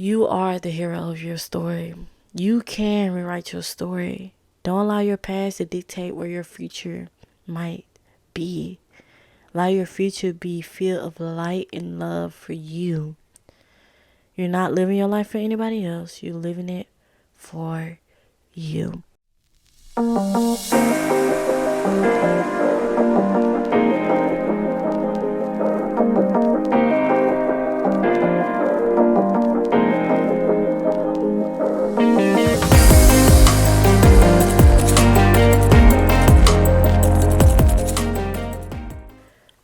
You are the hero of your story. You can rewrite your story. Don't allow your past to dictate where your future might be. Allow your future to be filled of light and love for you. You're not living your life for anybody else. You're living it for you.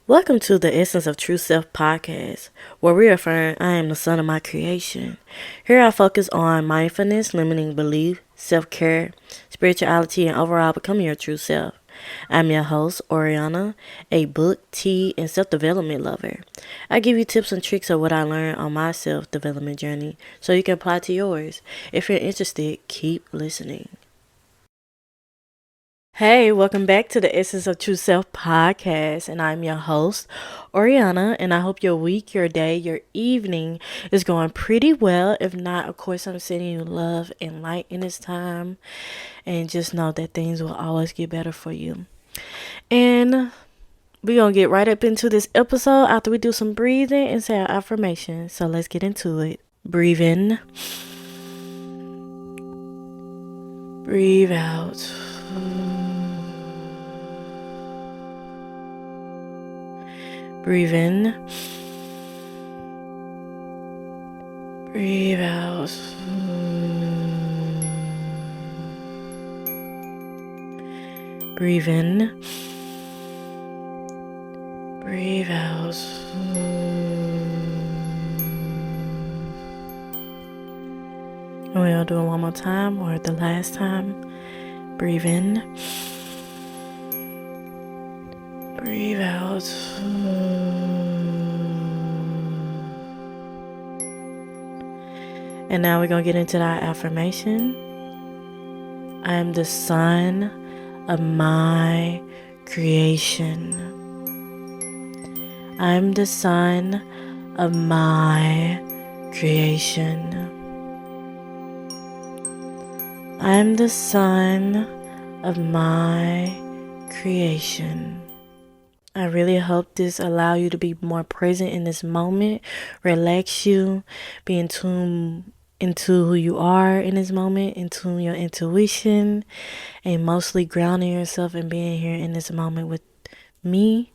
Welcome to the Essence of True Self podcast, where we affirm I am the son of my creation. Here I focus on mindfulness, limiting belief, self-care, spirituality, and overall becoming your true self. I'm your host, Oriana, a book, tea, and self-development lover. I give you tips and tricks of what I learned on my self-development journey so you can apply to yours. If you're interested, keep listening. Hey, welcome back to the Essence of True Self podcast, and I'm your host, Oriana, and I hope your week, your day, your evening is going pretty well. If not, of course, I'm sending you love and light in this time, and just know that things will always get better for you. And we're going to get right up into this episode after we do some breathing and say our affirmations. So let's get into it. Breathe in, breathe out. Breathe in, breathe out. Breathe in, breathe out. And we'll do it one more time, or the last time. Breathe in, breathe out. And now we're going to get into our affirmation. I am the son of my creation. I'm the son of my creation. I'm the son of my creation. I really hope this allow you to be more present in this moment, relax you, be in tune into who you are in this moment, in tune your intuition, and mostly grounding yourself and being here in this moment with me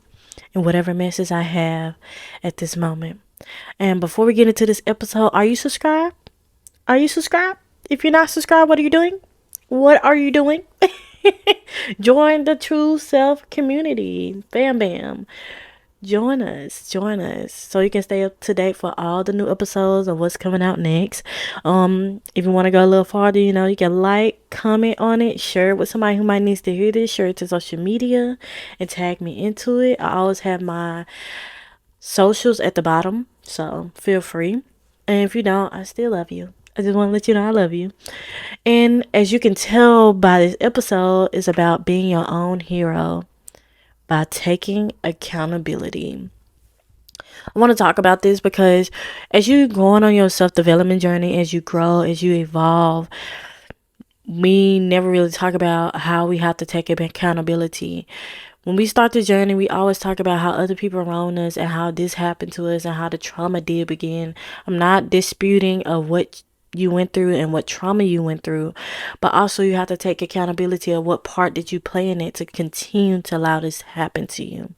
and whatever message I have at this moment. And before we get into this episode, are you subscribed? Are you subscribed? If you're not subscribed, what are you doing? What are you doing? Join the True Self community. Bam, bam. Join us so you can stay up to date for all the new episodes of what's coming out next. If you want to go a little farther, you can like, comment on it, share it with somebody who might needs to hear this, share it to social media and tag me into it. I always have my socials at the bottom, so feel free. And if you don't, I still love you. I just want to let you know I love you. And as you can tell by this episode, it's about being your own hero by taking accountability. I want to talk about this because as you going on your self-development journey, as you grow, as you evolve, we never really talk about how we have to take accountability. When we start the journey, we always talk about how other people around us and how this happened to us and how the trauma did begin. I'm not disputing of what you went through and what trauma you went through, but also you have to take accountability of what part did you play in it to continue to allow this to happen to you.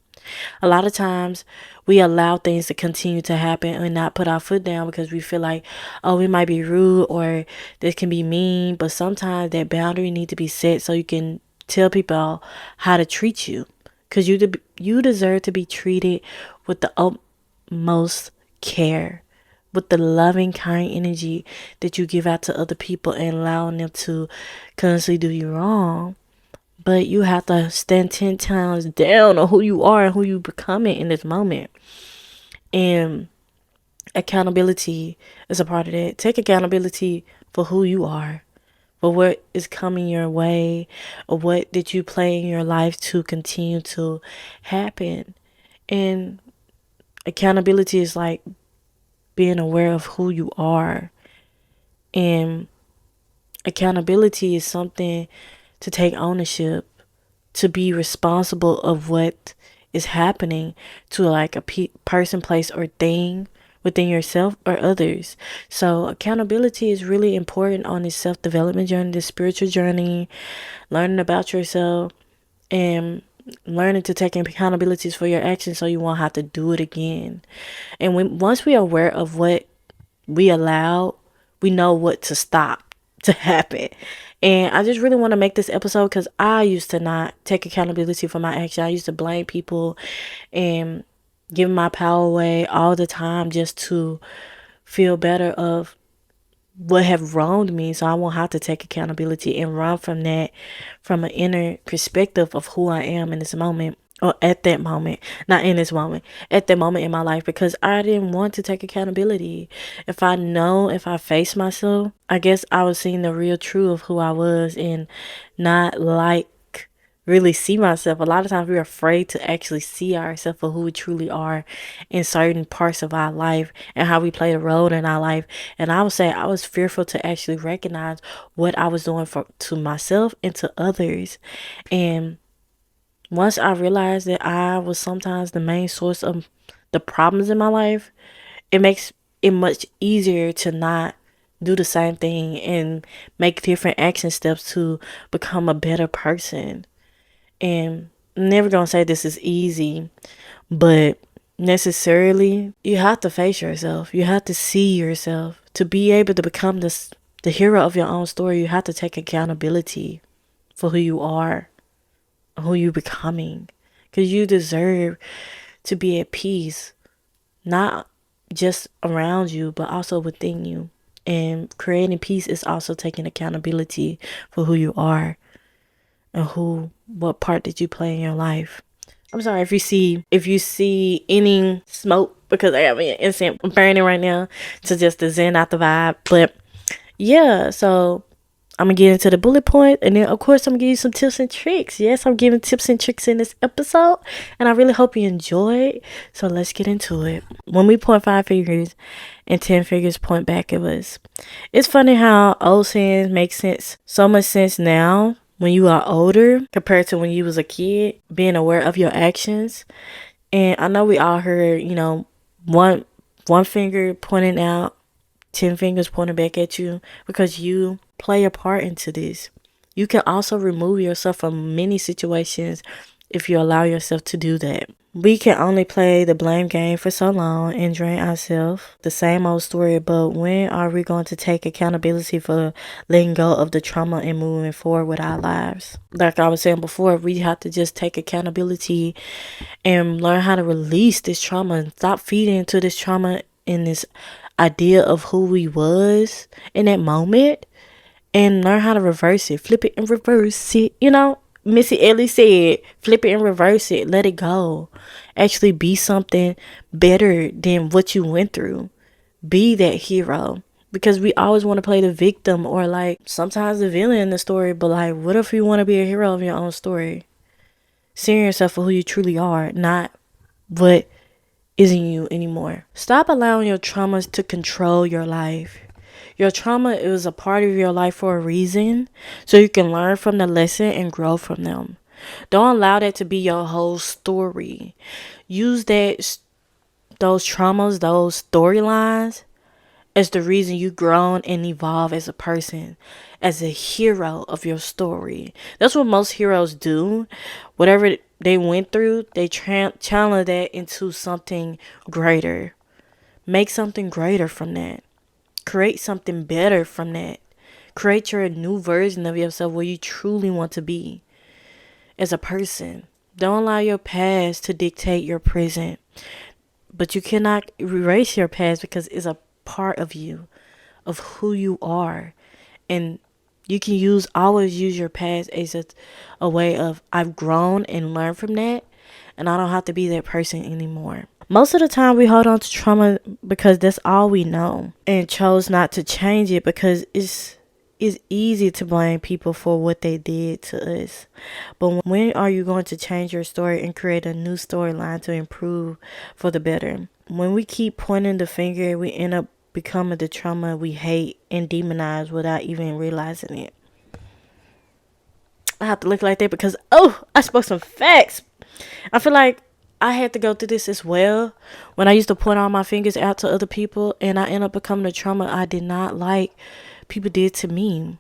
A lot of times we allow things to continue to happen and not put our foot down because we feel like, oh, we might be rude or this can be mean, but sometimes that boundary need to be set so you can tell people how to treat you, because you deserve to be treated with the utmost care, with the loving, kind energy that you give out to other people and allowing them to constantly do you wrong. But you have to stand 10 times down on who you are and who you becoming in this moment. And accountability is a part of that. Take accountability for who you are, for what is coming your way, or what did you play in your life to continue to happen. And accountability is like being aware of who you are And accountability is something to take ownership, to be responsible of what is happening to like a person, place, or thing within yourself or others. So accountability is really important on this self-development journey, this spiritual journey, learning about yourself and learning to take accountabilities for your actions so you won't have to do it again. And once we are aware of what we allow, we know what to stop to happen. And I just really want to make this episode because I used to not take accountability for my action. I used to blame people and give my power away all the time just to feel better of what have wronged me, so I won't have to take accountability and run from that from an inner perspective of who I am in this moment, or at that moment, not in this moment, at that moment in my life, because I didn't want to take accountability. If I face myself, I guess I was seeing the real truth of who I was and not like really see myself. A lot of times we're afraid to actually see ourselves for who we truly are in certain parts of our life and how we play a role in our life. And I would say I was fearful to actually recognize what I was doing to myself and to others. And once I realized that I was sometimes the main source of the problems in my life, it makes it much easier to not do the same thing and make different action steps to become a better person. And I'm never gonna say this is easy, but necessarily you have to face yourself. You have to see yourself. To be able to become the hero of your own story, you have to take accountability for who you are, who you're becoming. Because you deserve to be at peace, not just around you, but also within you. And creating peace is also taking accountability for who you are and what part did you play in your life. I'm sorry if you see any smoke because I have an incense burning right now to just to zen out the vibe. But yeah, so I'm gonna get into the bullet point, and then of course I'm gonna give you some tips and tricks. Yes, I'm giving tips and tricks in this episode, and I really hope you enjoy. So let's get into it. When we point 5 fingers and 10 fingers point back at us, it's funny how old sayings make so much sense now when you are older compared to when you was a kid, being aware of your actions. And I know we all heard, one finger pointing out, 10 fingers pointing back at you, because you play a part into this. You can also remove yourself from many situations if you allow yourself to do that. We can only play the blame game for so long and drain ourselves. The same old story, but when are we going to take accountability for letting go of the trauma and moving forward with our lives? Like I was saying before, we have to just take accountability and learn how to release this trauma and stop feeding into this trauma and this idea of who we was in that moment, and learn how to reverse it, flip it and reverse it. Missy Elliott said, flip it and reverse it, let it go. Actually be something better than what you went through. Be that hero. Because we always want to play the victim or like sometimes the villain in the story, but like what if you want to be a hero of your own story? Seeing yourself for who you truly are, not what isn't you anymore. Stop allowing your traumas to control your life. Your trauma is a part of your life for a reason, so you can learn from the lesson and grow from them. Don't allow that to be your whole story. Use those traumas, those storylines as the reason you grown and evolve as a person, as a hero of your story. That's what most heroes do. Whatever they went through, they channel that into something greater. Make something greater from that. Create something better from that. Create your new version of yourself where you truly want to be as a person. Don't allow your past to dictate your present. But you cannot erase your past because it's a part of you, of who you are. And you can always use your past as a way of, I've grown and learned from that, and I don't have to be that person anymore. Most of the time we hold on to trauma because that's all we know and chose not to change it because it's easy to blame people for what they did to us. But when are you going to change your story and create a new storyline to improve for the better? When we keep pointing the finger, we end up becoming the trauma we hate and demonize without even realizing it. I have to look like that because, oh, I spoke some facts. I feel like I had to go through this as well when I used to point all my fingers out to other people, and I ended up becoming the trauma I did not like people did to me.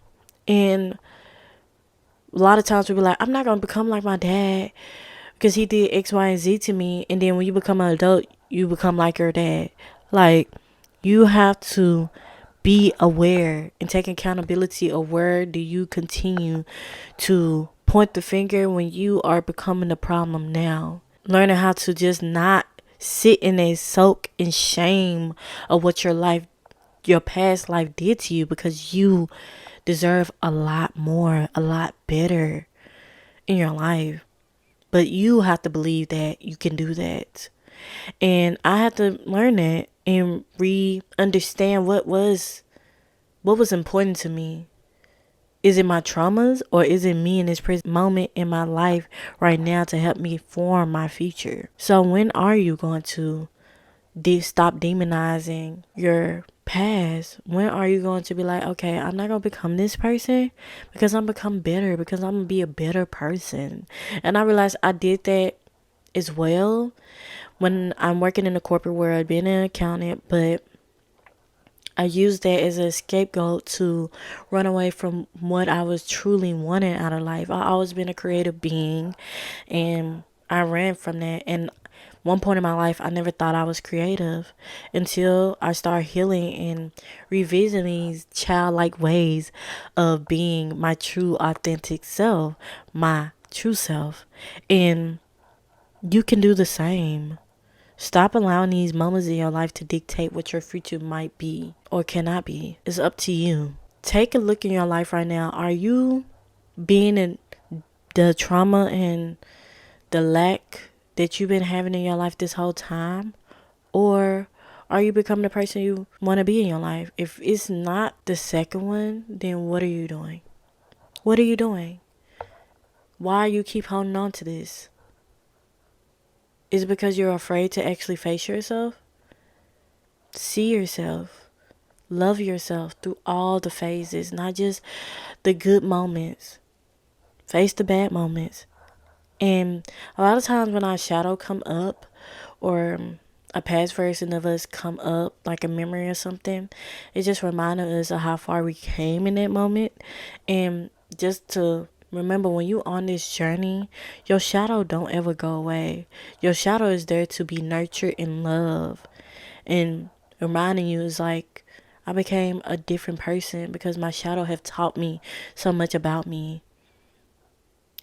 And a lot of times people be like, I'm not going to become like my dad because he did X, Y, and Z to me. And then when you become an adult, you become like your dad. Like, you have to be aware and take accountability of where do you continue to point the finger when you are becoming the problem now. Learning how to just not sit in a soak in shame of what your past life did to you, because you deserve a lot more, a lot better in your life. But you have to believe that you can do that. And I had to learn that and understand what was important to me. Is it my traumas, or is it me in this present moment in my life right now to help me form my future? So when are you going to stop demonizing your past? When are you going to be like, okay, I'm not going to become this person because I'm become better, because I'm going to be a better person? And I realized I did that as well when I'm working in the corporate world, being an accountant, but I used that as a scapegoat to run away from what I was truly wanting out of life. I always been a creative being, and I ran from that. And one point in my life, I never thought I was creative until I started healing and revisiting these childlike ways of being my true authentic self, my true self. And you can do the same. Stop allowing these moments in your life to dictate what your future might be or cannot be. It's up to you. Take a look in your life right now. Are you being in the trauma and the lack that you've been having in your life this whole time? Or are you becoming the person you want to be in your life? If it's not the second one, then what are you doing? What are you doing? Why you keep holding on to this? Is it because you're afraid to actually face yourself? See yourself. Love yourself through all the phases, not just the good moments. Face the bad moments. And a lot of times when our shadow come up, or a past version of us come up, like a memory or something, it just reminded us of how far we came in that moment. And just to remember, when you on this journey, your shadow don't ever go away. Your shadow is there to be nurtured and loved. And reminding you is like, I became a different person because my shadow have taught me so much about me.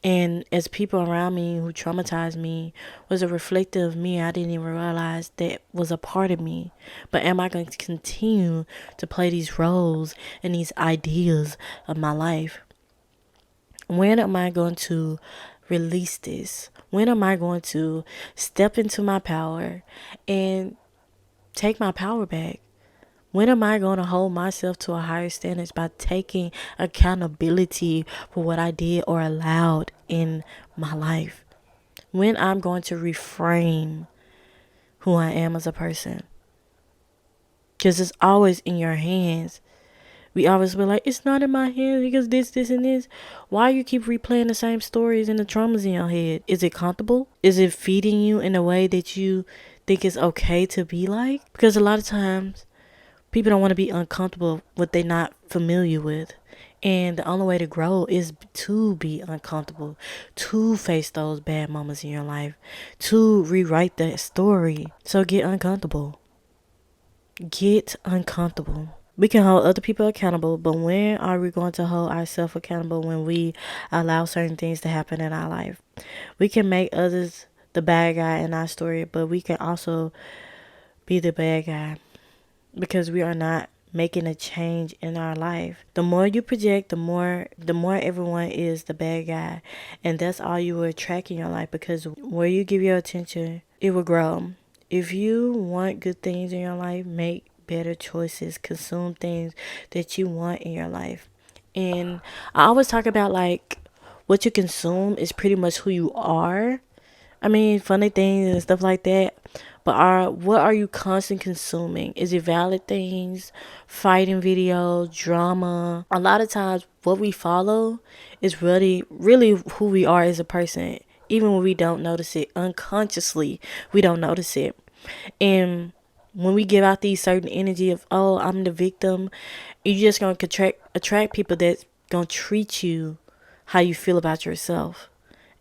And as people around me who traumatized me was a reflective of me, I didn't even realize that was a part of me. But am I going to continue to play these roles and these ideas of my life? When am I going to release this? When am I going to step into my power and take my power back? When am I going to hold myself to a higher standards by taking accountability for what I did or allowed in my life? When I'm going to reframe who I am as a person? Because it's always in your hands. We always be like, it's not in my hands because this, and this. Why you keep replaying the same stories and the traumas in your head? Is it comfortable? Is it feeding you in a way that you think it's okay to be like? Because a lot of times, people don't want to be uncomfortable with what they're not familiar with. And the only way to grow is to be uncomfortable, to face those bad moments in your life, to rewrite that story. So get uncomfortable. Get uncomfortable. We can hold other people accountable, but when are we going to hold ourselves accountable when we allow certain things to happen in our life? We can make others the bad guy in our story, but we can also be the bad guy because we are not making a change in our life. The more you project, the more everyone is the bad guy, and that's all you will attract in your life, because where you give your attention, it will grow. If you want good things in your life, make better choices, consume things that you want in your life. And I always talk about, like, what you consume is pretty much who you are. I mean, funny things and stuff like that, But what are you constantly consuming? Is it valid things, fighting videos, drama? A lot of times what we follow is really who we are as a person. Even when we don't notice it, unconsciously, we don't notice it. And when we give out these certain energy of, oh, I'm the victim, you're just going to attract people that's going to treat you how you feel about yourself.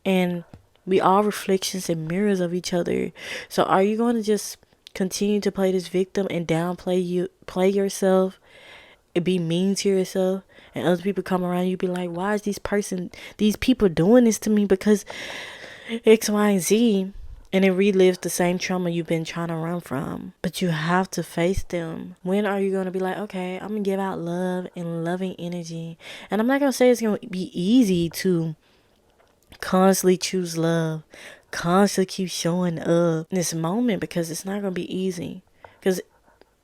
And we all reflections and mirrors of each other. So are you going to just continue to play this victim and play yourself and be mean to yourself, and other people come around you be like, why is these people doing this to me because X, Y, and Z, and it relives the same trauma you've been trying to run from. But you have to face them. When are you going to be like, okay, I'm going to give out love and loving energy? And I'm not going to say it's going to be easy to constantly choose love, constantly keep showing up in this moment, because it's not going to be easy. Because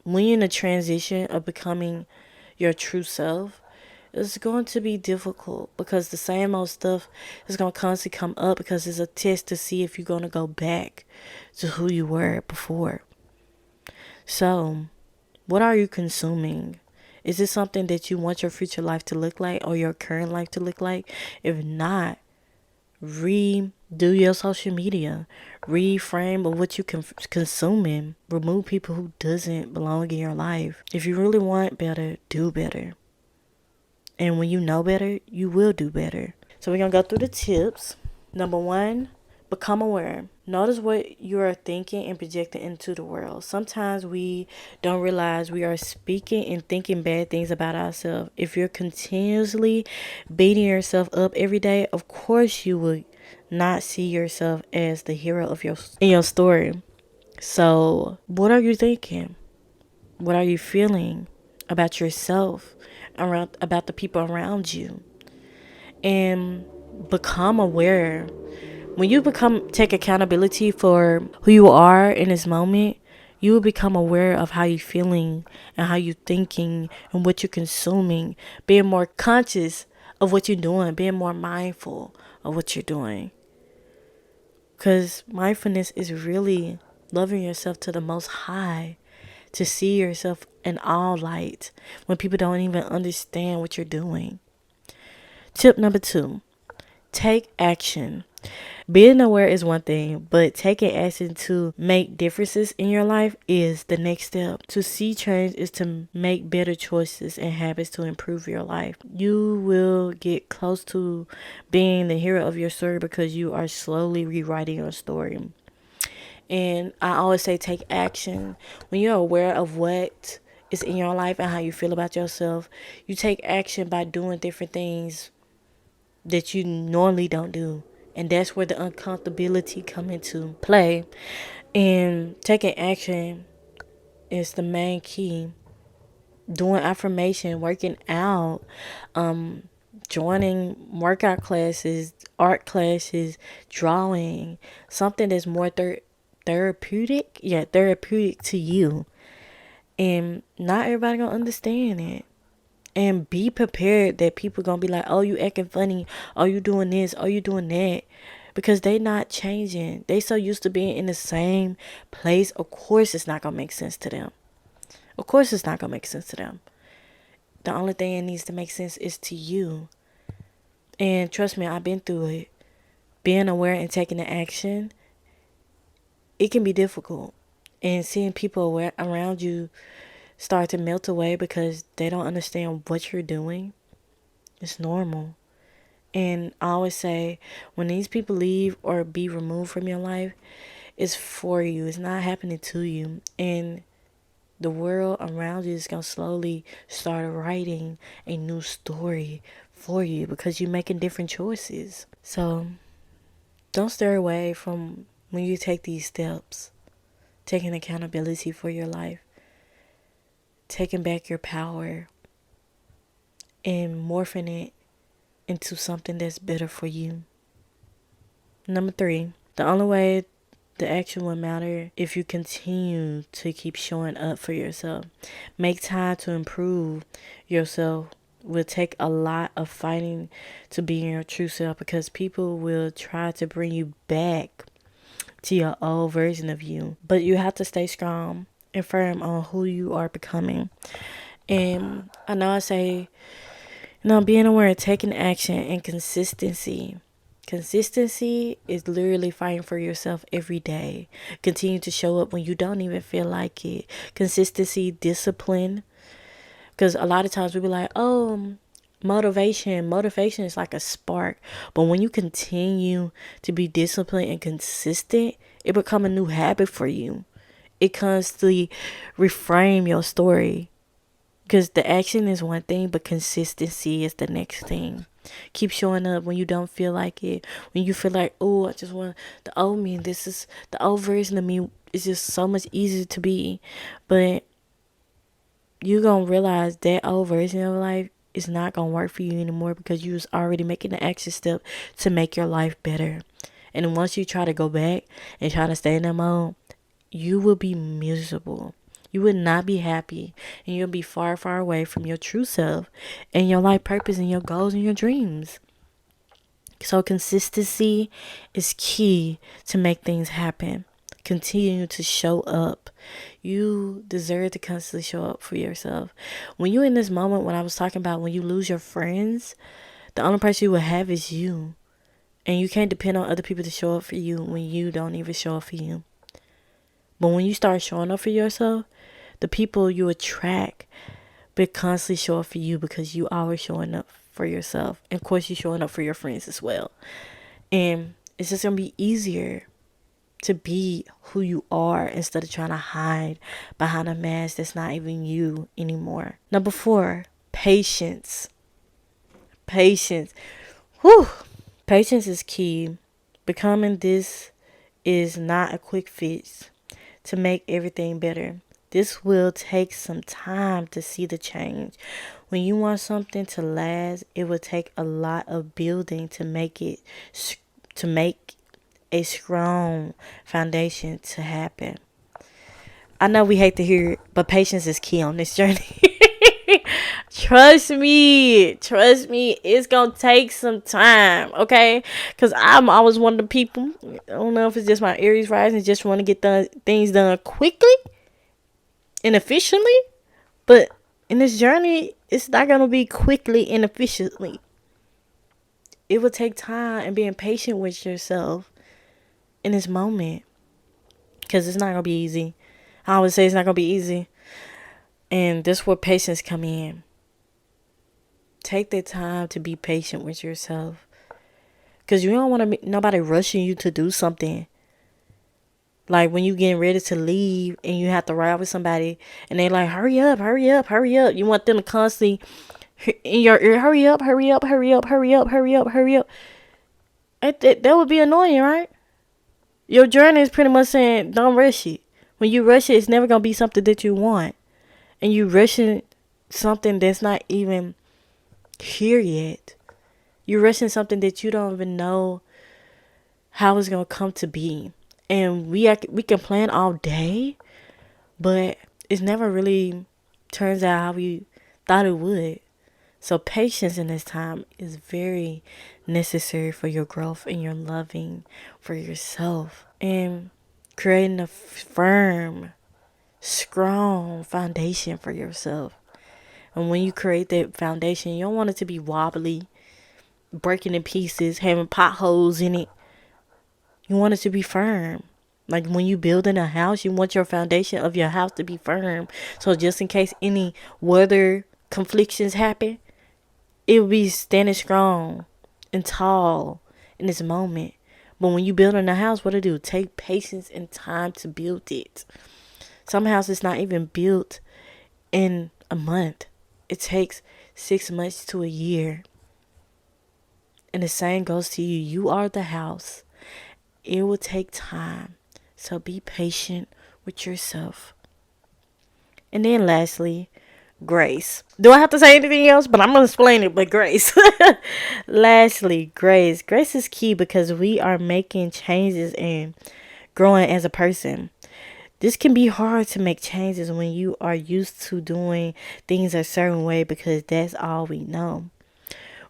when you're in a transition of becoming your true self, it's going to be difficult, because the same old stuff is going to constantly come up, because it's a test to see if you're going to go back to who you were before. So, what are you consuming? Is this something that you want your future life to look like, or your current life to look like? If not, redo your social media. Reframe of what you consuming. Remove people who doesn't belong in your life. If you really want better, do better. And when you know better, you will do better. So we're going to go through the tips. Number 1, become aware. Notice what you are thinking and projecting into the world. Sometimes we don't realize we are speaking and thinking bad things about ourselves. If you're continuously beating yourself up every day, of course you will not see yourself as the hero of your story. So what are you thinking? What are you feeling about yourself, about the people around you? And become aware. When you take accountability for who you are in this moment, you will become aware of how you're feeling and how you're thinking and what you're consuming, being more conscious of what you're doing, being more mindful of what you're doing. Because mindfulness is really loving yourself to the most high, to see yourself in all light when people don't even understand what you're doing. Tip number 2, take action. Being aware is one thing, but taking action to make differences in your life is the next step. To see change is to make better choices and habits to improve your life. You will get close to being the hero of your story, because you are slowly rewriting your story. And I always say take action. When you're aware of what is in your life and how you feel about yourself, you take action by doing different things that you normally don't do. And that's where the uncomfortability come into play. And taking action is the main key. Doing affirmation, working out, joining workout classes, art classes, drawing, something that's more therapeutic. Yeah, therapeutic to you. And not everybody gonna understand it. And be prepared that people gonna be like, oh, you acting funny, oh, you doing this, oh, you doing that. Because they not changing. They so used to being in the same place. Of course it's not gonna make sense to them. Of course it's not gonna make sense to them. The only thing that needs to make sense is to you. And trust me, I've been through it. Being aware and taking the action, it can be difficult. And seeing people around you start to melt away because they don't understand what you're doing, it's normal. And I always say, when these people leave or be removed from your life, it's for you. It's not happening to you. And the world around you is going to slowly start writing a new story for you, because you're making different choices. So don't stay away from when you take these steps, taking accountability for your life, taking back your power, and morphing it into something that's better for you. Number 3, the only way the action will matter if you continue to keep showing up for yourself. Make time to improve yourself will take a lot of fighting to be your true self, because people will try to bring you back to your old version of you. But you have to stay strong and firm on who you are becoming. And I know I say, being aware, taking action, and consistency. Consistency is literally fighting for yourself every day. Continue to show up when you don't even feel like it. Consistency, discipline. Because a lot of times we be like, oh, motivation. Motivation is like a spark. But when you continue to be disciplined and consistent, it become a new habit for you. It constantly reframe your story. Because the action is one thing, but consistency is the next thing. Keep showing up when you don't feel like it. When you feel like, oh, I just want the old me. This is the old version of me. It's just so much easier to be. But you're going to realize that old version of life is not going to work for you anymore because you was already making the action step to make your life better. And once you try to go back and try to stay in that mode, you will be miserable. You will not be happy, and you'll be far, far away from your true self and your life purpose and your goals and your dreams. So consistency is key to make things happen. Continue to show up. You deserve to constantly show up for yourself. When you're in this moment, when I was talking about when you lose your friends, the only person you will have is you. And you can't depend on other people to show up for you when you don't even show up for you. But when you start showing up for yourself, the people you attract will constantly show up for you because you always showing up for yourself. And of course, you're showing up for your friends as well. And it's just going to be easier to be who you are instead of trying to hide behind a mask that's not even you anymore. Number 4, patience. Patience. Whew. Patience is key. Becoming this is not a quick fix to make everything better. This will take some time to see the change. When you want something to last, it will take a lot of building to make a strong foundation to happen. I know we hate to hear it, but patience is key on this journey. Trust me, it's gonna take some time, okay? Because I'm always one of the people, I don't know if it's just my Aries rising, just want to get things done quickly and efficiently, but in this journey, it's not gonna be quickly and efficiently. It will take time and being patient with yourself in this moment, because it's not gonna be easy. I always say it's not gonna be easy, and this is where patience come in. Take the time to be patient with yourself, because you don't want nobody rushing you to do something. Like when you getting ready to leave and you have to ride with somebody and they like, hurry up, hurry up, hurry up. You want them to constantly in your ear, hurry up, hurry up, hurry up, hurry up, hurry up, hurry up. That would be annoying, right? Your journey is pretty much saying, don't rush it. When you rush it, it's never going to be something that you want. And you rushing something that's not even here yet. You're rushing something that you don't even know how it's going to come to be. And we can plan all day, but it's never really turns out how we thought it would. So patience in this time is very necessary for your growth and your loving for yourself. And creating a firm, strong foundation for yourself. And when you create that foundation, you don't want it to be wobbly, breaking in pieces, having potholes in it. You want it to be firm. Like when you building a house, you want your foundation of your house to be firm. So just in case any weather conflictions happen, it will be standing strong and tall in this moment. But when you building a house, what it do? Take patience and time to build it. Some houses not even built in a month. It takes 6 months to a year. And the same goes to you. You are the house. It will take time. So be patient with yourself. And then lastly, grace. Do I have to say anything else? But I'm going to explain it, but grace. Lastly, grace. Grace is key because we are making changes and growing as a person. This can be hard to make changes when you are used to doing things a certain way because that's all we know.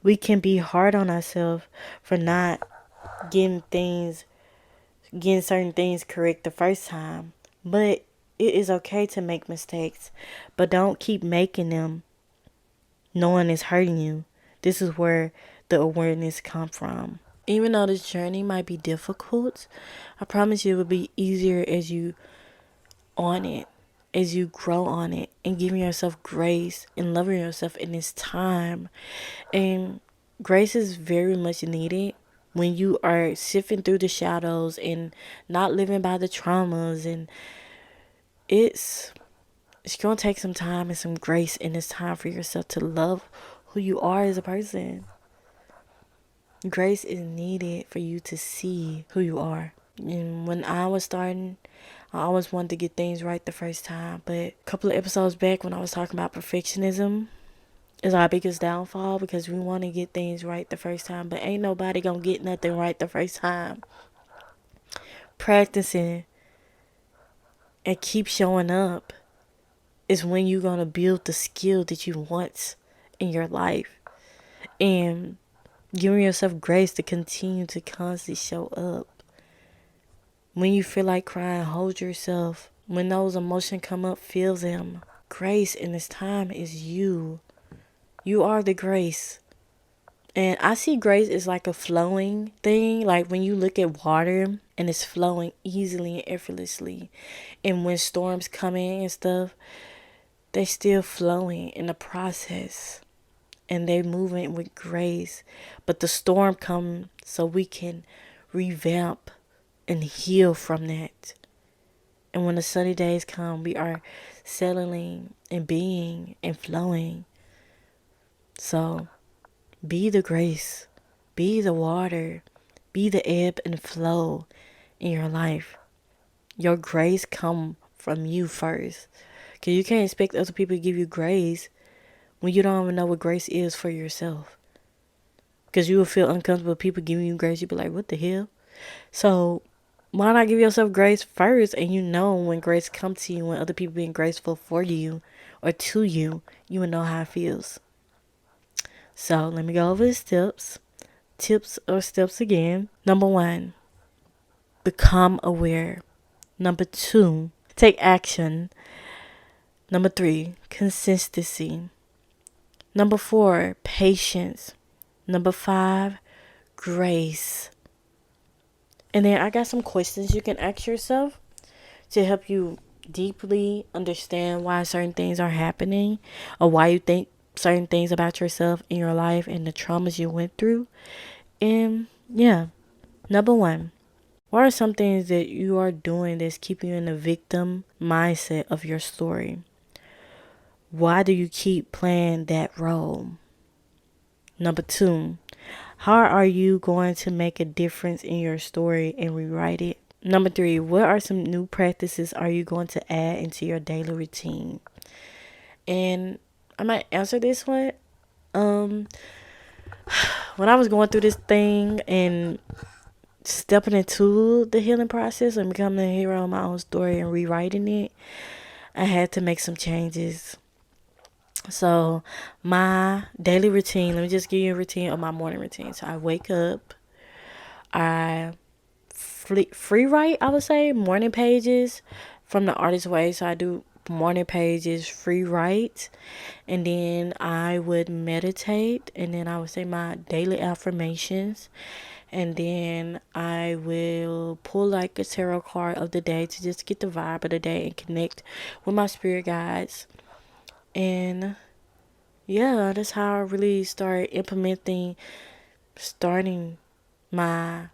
We can be hard on ourselves for not getting things getting certain things correct the first time. But it is okay to make mistakes, but don't keep making them knowing it's hurting you. This is where the awareness come from. Even though this journey might be difficult, I promise you it will be easier as you on it, as you grow on it, and giving yourself grace and loving yourself in this time. And grace is very much needed when you are sifting through the shadows and not living by the traumas. And it's going to take some time and some grace in this time for yourself to love who you are as a person. Grace is needed for you to see who you are. And when I was starting, I always wanted to get things right the first time. But a couple of episodes back when I was talking about perfectionism is our biggest downfall, because we want to get things right the first time. But ain't nobody going to get nothing right the first time. Practicing and keep showing up is when you're going to build the skill that you want in your life. And giving yourself grace to continue to constantly show up. When you feel like crying, hold yourself. When those emotions come up, feel them. Grace in this time is you. You are the grace. And I see grace as like a flowing thing. Like when you look at water and it's flowing easily and effortlessly. And when storms come in and stuff, they still flowing in the process. And they moving with grace. But the storm comes so we can revamp and heal from that. And when the sunny days come, we are settling and being and flowing. So be the grace, be the water, be the ebb and flow in your life. Your grace come from you first. Because you can't expect other people to give you grace when you don't even know what grace is for yourself. Because you will feel uncomfortable with people giving you grace. You'll be like, what the hell? So why not give yourself grace first? And you know when grace comes to you, when other people being graceful for you or to you, you will know how it feels. So let me go over the tips or steps again. Number 1, become aware. Number 2, take action. Number 3, consistency. Number 4, patience. Number 5, grace. And then I got some questions you can ask yourself to help you deeply understand why certain things are happening, or why you think certain things about yourself in your life and the traumas you went through. And yeah, number 1, what are some things that you are doing that's keeping you in the victim mindset of your story? Why do you keep playing that role? Number 2, how are you going to make a difference in your story and rewrite it? Number 3, what are some new practices are you going to add into your daily routine? And I might answer this one. When I was going through this thing and stepping into the healing process and becoming a hero of my own story and rewriting it, I had to make some changes. So my daily routine, let me just give you a routine of my morning routine. So I wake up, I free write, I would say, morning pages from the Artist Way. So I do morning pages, free write, and then I would meditate, and then I would say my daily affirmations, and then I will pull like a tarot card of the day to just get the vibe of the day and connect with my spirit guides. And yeah, that's how I really started starting my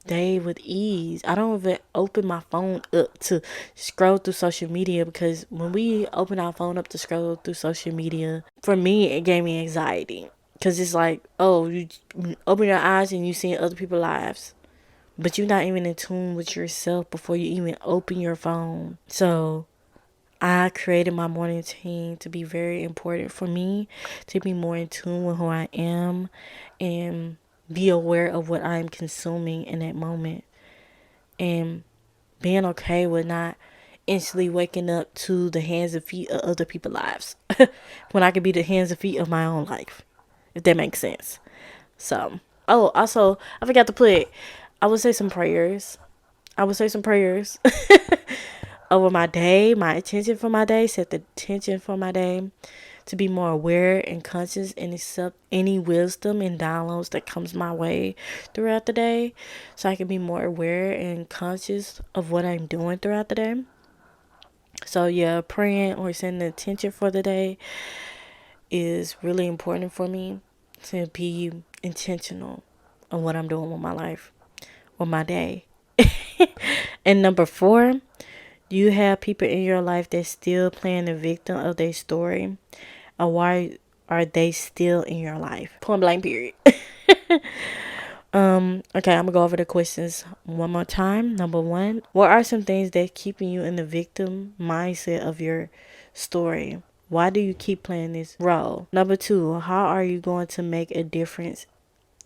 day with ease. I don't even open my phone up to scroll through social media, because when we open our phone up to scroll through social media, for me, it gave me anxiety. Because it's like, oh, you open your eyes and you see other people's lives, but you're not even in tune with yourself before you even open your phone. So I created my morning routine to be very important for me, to be more in tune with who I am and be aware of what I'm consuming in that moment, and being okay with not instantly waking up to the hands and feet of other people's lives when I could be the hands and feet of my own life, if that makes sense. So, oh, also, I forgot to put, I would say some prayers. I would say some prayers over my day, my intention for my day, set the intention for my day to be more aware and conscious and accept any wisdom and downloads that comes my way throughout the day, so I can be more aware and conscious of what I'm doing throughout the day. So yeah, praying or setting the intention for the day is really important for me, to be intentional on what I'm doing with my life or my day. And number 4, you have people in your life that's still playing the victim of their story. Or why are they still in your life? Point blank period. Okay, I'm gonna go over the questions one more time. Number 1, what are some things that keeping you in the victim mindset of your story? Why do you keep playing this role? Number 2, how are you going to make a difference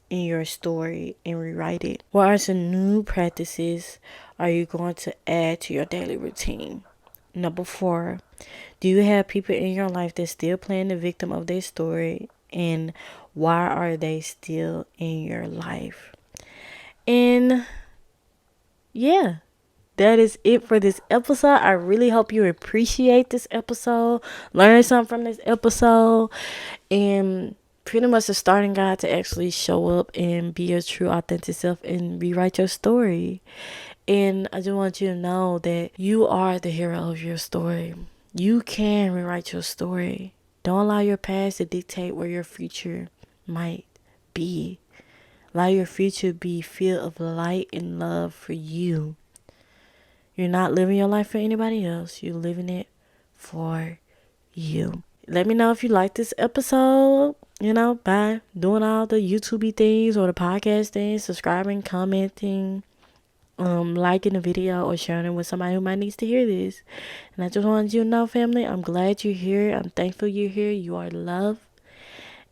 in your story and rewrite it? What are some new practices are you going to add to your daily routine? Number 4, do you have people in your life that still playing the victim of their story, and why are they still in your life? And yeah, that is it for this episode. I really hope you appreciate this episode, learn something from this episode, and pretty much a starting guide to actually show up and be your true authentic self and rewrite your story. And I just want you to know that you are the hero of your story. You can rewrite your story. Don't allow your past to dictate where your future might be. Allow your future to be filled of light and love for you. You're not living your life for anybody else. You're living it for you. Let me know if you like this episode, by doing all the YouTube things or the podcast things, subscribing, commenting, liking the video, or sharing it with somebody who might needs to hear this. And I just wanted you to know, family, I'm glad you're here. I'm thankful you're here. You are loved.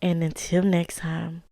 And until next time.